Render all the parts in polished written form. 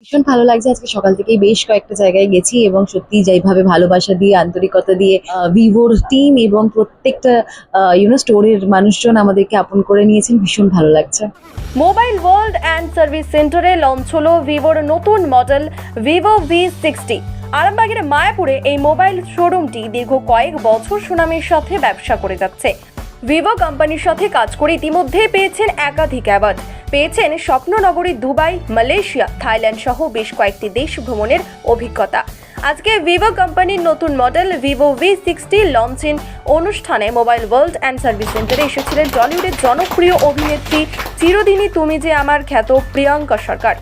ভীষণ ভালো লাগছে। আজকে সকাল থেকেই বেশ কয়েকটা জায়গায় গেছি এবং সত্যি যেইভাবে ভালোবাসা দিয়ে আন্তরিকতা দিয়ে ভিভোর টিম এবং প্রত্যেকটা স্টোরের মানুষজন আমাদেরকে আপন করে নিয়েছেন, ভীষণ ভালো লাগছে। মোবাইল ওয়ার্ল্ড অ্যান্ড সার্ভিস সেন্টারে লঞ্চ হলো ভিভোর নতুন মডেল ভিভো V60। আরামবাগের মায়াপুরে এই মোবাইল শোরুমটি দীর্ঘ কয়েক বছর সুনামের সাথে ব্যবসা করে যাচ্ছে। ভিভো কোম্পানির সাথে কাজ করে ইতিমধ্যে পেয়েছেন একাধিক অ্যাওয়ার্ড, পেয়েছেন স্বপ্ননগরী দুবাই, মালয়েশিয়া, থাইল্যান্ড সহ বেশ কয়েকটি দেশ ভ্রমণের অভিজ্ঞতা। আজকে ভিভো কোম্পানির নতুন মডেল ভিভো V60 লঞ্চিং অনুষ্ঠানে মোবাইল ওয়ার্ল্ড অ্যান্ড সার্ভিস সেন্টারে এসেছিলেন টলিউডের জনপ্রিয় অভিনেত্রী চিরদিনই তুমি যে আমার খ্যাত প্রিয়াঙ্কা সরকার।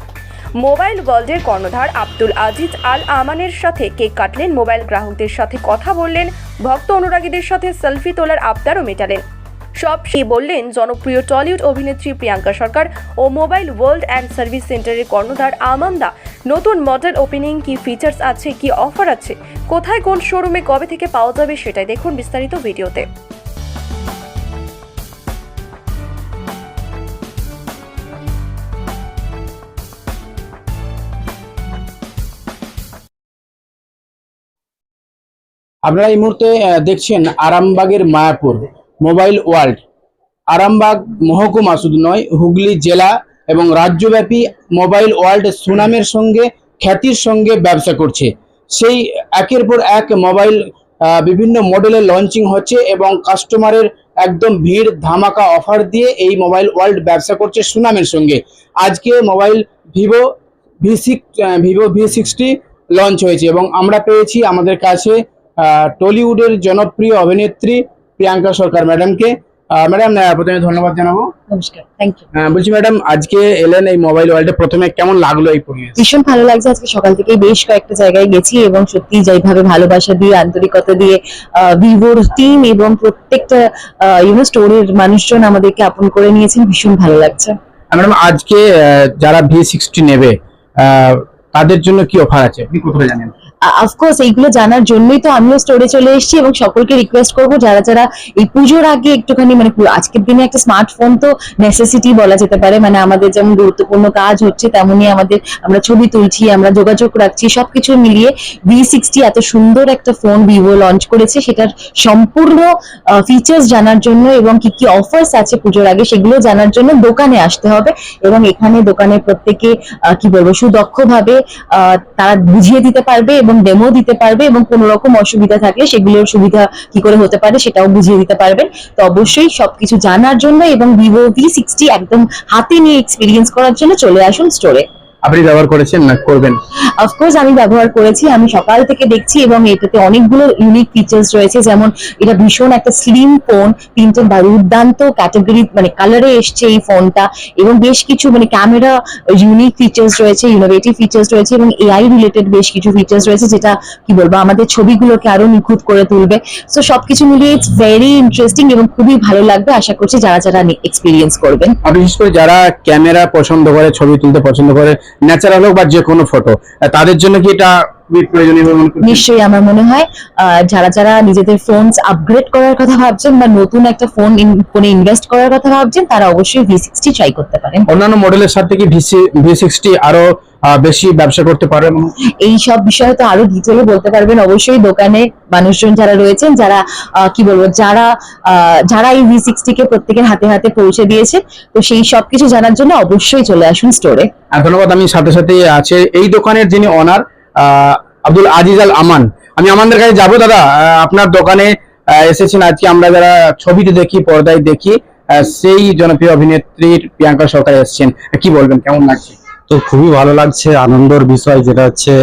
মোবাইল ওয়ার্ল্ডের কর্ণধার আব্দুল আজিজ আল আমানের সাথে কেক কাটলেন, মোবাইল গ্রাহকদের সাথে কথা বললেন, ভক্ত অনুরাগীদের সাথে সেলফি তোলার আবদারও মেটালেন। সব বললেন জনপ্রিয় টলিউড অভিনেত্রী প্রিয়াঙ্কা সরকার ও মোবাইল ওয়ার্ল্ড অ্যান্ড সার্ভিস সেন্টারের কর্ণধার আমানদা। নতুন মডেল ওপেনিং, কি ফিচার্স আছে, কি অফার আছে, কোথায় কোন শোরুমে কবে থেকে পাওয়া যাবে সেটাই দেখুন বিস্তারিত ভিডিওতে। আপনারা এই মুহূর্তে দেখছেন আরামবাগের মায়াপুর মোবাইল ওয়ার্ল্ড। আরামবাগ মহকুমা শুধু নয়, হুগলি জেলা এবং রাজ্যব্যাপী মোবাইল ওয়ার্ল্ড সুনামের সঙ্গে, খ্যাতির সঙ্গে ব্যবসা করছে। সেই একের পর এক মোবাইল বিভিন্ন মডেলের লঞ্চিং হচ্ছে এবং কাস্টমারের একদম ভিড় ধামাকা অফার দিয়ে এই মোবাইল ওয়ার্ল্ড ব্যবসা করছে সুনামের সঙ্গে। আজকে মোবাইল ভিভো V60 লঞ্চ হয়েছে এবং আমরা পেয়েছি আমাদের কাছে টলিউডের জনপ্রিয় অভিনেত্রী প্রিয়াঙ্কা সরকার ম্যাডামকে। ম্যাডাম, প্রথমে ধন্যবাদ জানাবো। নমস্কার, থ্যাংক ইউ। বলছি ম্যাডাম, আজকে এলেন এই মোবাইল ওয়ার্ল্ডে, প্রথমে কেমন লাগলো এই পরিবেশ? ভীষণ ভালো লাগছে। আজকে সকাল থেকেই বেশ কয়েকটা জায়গায় গেছি এবং সত্যি যেইভাবে ভালোবাসা দিয়ে আন্তরিকতা দিয়ে ভিভোর টিম এবং প্রত্যেকটা স্টোরের মানুষজন আমাদেরকে আপন করে নিয়েছেন, ভীষণ ভালো লাগছে। ম্যাডাম, আজকে যারা V60 নেবে তাদের জন্য কি অফার আছে, আপনি কোথায় জানেন? অফকোর্স এইগুলো জানার জন্যই তো আমিও স্টোরে চলে এসেছি এবং সকলকে রিকোয়েস্ট করব যারা যারা এই পুজোর আগে একটুখানি আজকের দিনে একটা স্মার্টফোন তো নেসেসিটি বলা যেতে পারে। আমাদের যেমন গুরুত্বপূর্ণ কাজ হচ্ছে তেমনি আমরা ছবি তুলছি, আমরা যোগাযোগ রাখছি, সবকিছু মিলিয়ে V60 এত সুন্দর একটা ফোন ভিভো লঞ্চ করেছে। সেটার সম্পূর্ণ ফিচার্স জানার জন্য এবং কি কি অফার্স আছে পুজোর আগে সেগুলো জানার জন্য দোকানে আসতে হবে এবং এখানে দোকানে প্রত্যেকে সুদক্ষভাবে তারা বুঝিয়ে দিতে পারবে এবং ডেমো দিতে পারবে এবং কোন রকম অসুবিধা থাকলে সেগুলোর সুবিধা কি করে হতে পারে সেটাও বুঝিয়ে দিতে পারবেন। তো অবশ্যই সবকিছু জানার জন্য এবং ভিভো V60 একদম হাতে নিয়ে এক্সপিরিয়েন্স করার জন্য চলে আসুন স্টোরে। আপনি ব্যবহার করেছেন না করবেন? অফকোর্স আমি ব্যবহার করেছি, আমি সকাল থেকে দেখছি এবং এটাতে অনেকগুলো ইউনিক ফিচার্স রয়েছে। যেমন এটা ভীষণ একটা স্লিম ফোন, তিনটে দুর্দান্ত ক্যাটাগরি কালারে এসছে এই ফোনটা এবং বেশ কিছু ক্যামেরা ইউনিক ফিচার্স রয়েছে, ইনোভেটিভ ফিচার্স রয়েছে এবং এআই রিলেটেড বেশ কিছু ফিচার্স রয়েছে যেটা কি বলবো আমাদের ছবিগুলোকে আরো নিখুঁত করে তুলবে। সো সবকিছু মিলিয়ে ইটস ভেরি ইন্টারেস্টিং এবং খুবই ভালো লাগবে। আশা করছি যারা যারা এক্সপিরিয়েন্স করবেন, বিশেষ করে যারা ক্যামেরা পছন্দ করে, ছবি তুলতে পছন্দ করে, ন্যাচারাল হোক বা যে কোনো ফটো, তাদের জন্য কি এটা প্রয়োজনীয়? নিশ্চয়ই আমার মনে হয় যারা যারা নিজেদের ফোন আপগ্রেড করার কথা ভাবছেন বা নতুন একটা ফোনে ইনভেস্ট করার কথা ভাবছেন তারা অবশ্যই V60 ট্রাই করতে পারেন। অন্যান্য মডেলের সাথে কি V60 আরো বেশি ব্যবসা করতে পারবে? এই সব বিষয়ে তো আরো ডিটেইলে বলতে পারবেন অবশ্যই দোকানে মানুষজন যারা রয়েছেন, যারা কি বলবো যারা এই V60 কে প্রত্যেকের হাতে হাতে পৌঁছে দিয়েছে। তো সেই সবকিছু জানার জন্য অবশ্যই চলে আসুন স্টোরে। ধন্যবাদ। আমি সাথে সাথে আছে এই দোকানের যিনি অনার আব্দুল আজিজ আল আমান। আমি আমাদের কাছে যাবো। দাদা, আপনার দোকানে এসেছেন আজকে, আমরা যারা ছবিতে দেখি, পর্দায় দেখি, সেই জনপ্রিয় অভিনেত্রীর প্রিয়াঙ্কা সরকার এসেছেন, কি বলবেন, কেমন লাগছে? তো খুবই ভালো লাগছে, আনন্দের বিষয় যেটা হচ্ছে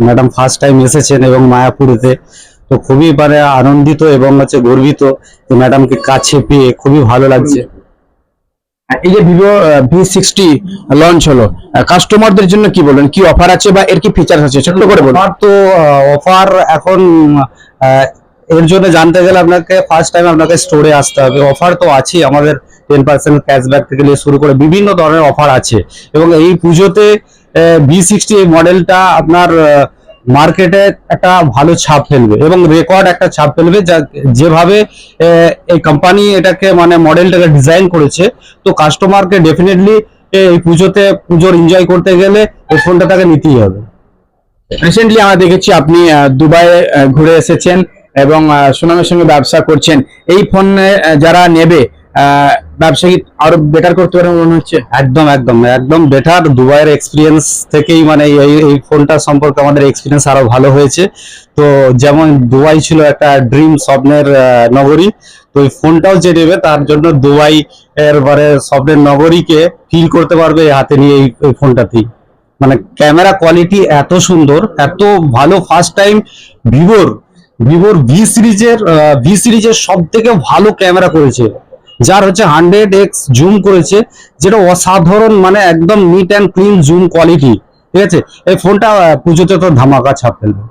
ম্যাডাম ফার্স্ট টাইম এসেছেন এবং মায়াপুরেতে। তো খুবই আনন্দিত এবং গর্বিত যে ম্যাডামকে কাছে পেয়ে খুবই ভালো লাগছে। এই যে ভিভো V60 লঞ্চ হলো, কাস্টমারদের জন্য কি বলবেন, কি অফার আছে বা এর কি ফিচার্স আছে, ছোট্ট করে বলুন। তো অফার এখন এর জন্য জানতে গেলে আপনাকে ফার্স্ট টাইম আপনাকে স্টোরে আসতে হবে। অফার তো আছে, আমাদের 10% ক্যাশব্যাক থেকে নিয়ে শুরু করে বিভিন্ন ধরনের অফার আছে এবং এই পুজোতে V60 এই মডেলটা আপনার মার্কেটে একটা ভালো ছাপ ফেলবে এবং রেকর্ড একটা ছাপ ফেলবে। যেভাবে এই কোম্পানি এটাকে মডেলটাকে ডিজাইন করেছে, তো কাস্টমারকে ডেফিনেটলি এই পুজোতে পুজোর এনজয় করতে গেলে এই ফোনটা তাকে নিতেই হবে। রিসেন্টলি আমরা দেখেছি আপনি দুবাইয়ে ঘুরে এসেছেন এবং সুনামের সঙ্গে ব্যবসা করছেন। এই ফোন যারা নেবে ব্যবসা কি আরো বেটার করতে পারে মনে হচ্ছে? একদম একদম একদম বেটার। দুবাইয়ের এক্সপিরিয়েন্স থেকেই মানে এই ফোনটা সম্পর্কে আমাদের এক্সপিরিয়েন্স আরো ভালো হয়েছে। তো যেমন দুবাই ছিল একটা ড্রিম স্বপ্নের নগরী, তো এই ফোনটাও যে নেবে তার জন্য দুবাই এর মানে স্বপ্নের নগরীকে ফিল করতে পারবে হাতে নিয়ে এই ফোনটাতেই। মানে ক্যামেরা কোয়ালিটি এত সুন্দর, এত ভালো। ফার্স্ট টাইম ভিভোর ভি সিরিজের সব থেকে ভালো ক্যামেরা করেছে, যার হচ্ছে 100x জুম করেছে, যেটা অসাধারণ, মানে একদম neat and clean zoom quality. ঠিক আছে, এই ফোনটা পুজোতে তো ধামাকা ছাপ ফেলবে।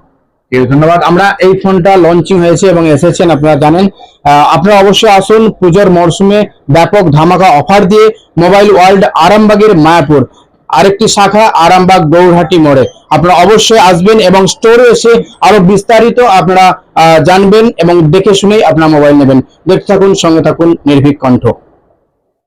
ধন্যবাদ। আমরা এই ফোনটা লঞ্চিং হয়েছে এবং এসেছেন, আপনারা জানেন। আপনারা অবশ্যই আসুন পুজোর মরশুমে ব্যাপক ধামাকা অফার দিয়ে মোবাইল ওয়ার্ল্ড আরামবাগের মায়াপুর, আরেকটি শাখা আরামবাগ গৌরহাটি মোড়ে। আপনারা অবশ্যই আসবেন এবং স্টোরে এসে আরো বিস্তারিত আপনারা জানবেন এবং দেখে শুনেই আপনারা মোবাইল নেবেন। দেখতে থাকুন, সঙ্গে থাকুন নির্ভীক কণ্ঠ।